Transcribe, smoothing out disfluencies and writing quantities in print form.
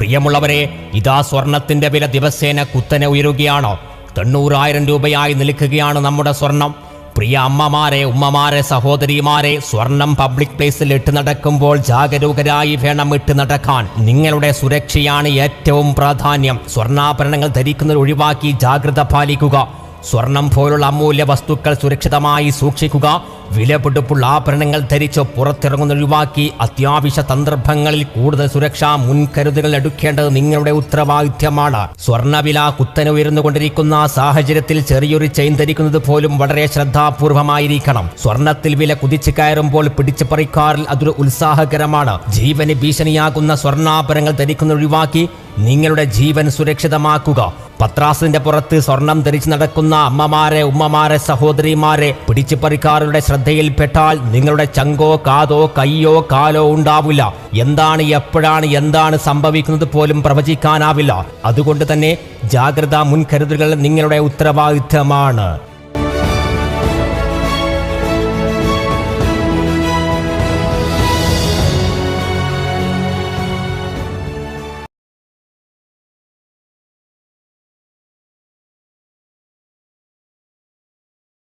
പ്രിയമുള്ളവരെ, ഇതാ സ്വർണത്തിന്റെ വില ദിവസേന കുത്തനെ ഉയരുകയാണ്. 90,000 രൂപയായി നിൽക്കുകയാണ് നമ്മുടെ സ്വർണം. പ്രിയ അമ്മമാരെ, ഉമ്മമാരെ, സഹോദരിമാരെ, സ്വർണം പബ്ലിക് പ്ലേസിൽ ഇട്ട് നടക്കുമ്പോൾ ജാഗരൂകരായി വേണം ഇട്ട് നടക്കാൻ. നിങ്ങളുടെ സുരക്ഷയാണ് ഏറ്റവും പ്രാധാന്യം. സ്വർണ്ണാഭരണങ്ങൾ ധരിക്കുന്നത് ഒഴിവാക്കി ജാഗ്രത പാലിക്കുക. സ്വർണം പോലുള്ള അമൂല്യ വസ്തുക്കൾ സുരക്ഷിതമായി സൂക്ഷിക്കുക. വിലപിടിപ്പുള്ള ആഭരണങ്ങൾ ധരിച്ച് പുറത്തിറങ്ങുന്ന ഒഴിവാക്കി അത്യാവശ്യ സന്ദർഭങ്ങളിൽ കൂടുതൽ സുരക്ഷാ മുൻകരുതലുകൾ എടുക്കേണ്ടത് നിങ്ങളുടെ ഉത്തരവാദിത്യമാണ്. സ്വർണ്ണവില കുത്തനെ ഉയർന്നുകൊണ്ടിരിക്കുന്ന സാഹചര്യത്തിൽ ചെറിയൊരു ചെയിൻ ധരിക്കുന്നത് പോലും വളരെ ശ്രദ്ധാപൂർവമായിരിക്കണം. സ്വർണത്തിൽ വില കുതിച്ചു കയറുമ്പോൾ പിടിച്ചു പറിക്കാറിൽ അതൊരു ഉത്സാഹകരമാണ്. ജീവന് ഭീഷണിയാകുന്ന സ്വർണ്ണാഭരണങ്ങൾ ധരിക്കുന്ന ഒഴിവാക്കി നിങ്ങളുടെ ജീവൻ സുരക്ഷിതമാക്കുക. പത്രാസിന്റെ പുറത്ത് സ്വർണം ധരിച്ചു നടക്കുന്ന അമ്മമാരെ, ഉമ്മമാരെ, സഹോദരിമാരെ, പിടിച്ചുപറിക്കാരുടെ ശ്രദ്ധയിൽപ്പെട്ടാൽ നിങ്ങളുടെ ചങ്കോ കാതോ കയ്യോ കാലോ ഉണ്ടാവില്ല. എന്താണ്, എപ്പോഴാണ്, എന്താണ് സംഭവിക്കുന്നത് പോലും പ്രവചിക്കാനാവില്ല. അതുകൊണ്ട് തന്നെ ജാഗ്രതാ മുൻകരുതലുകൾ നിങ്ങളുടെ ഉത്തരവാദിത്തമാണ്.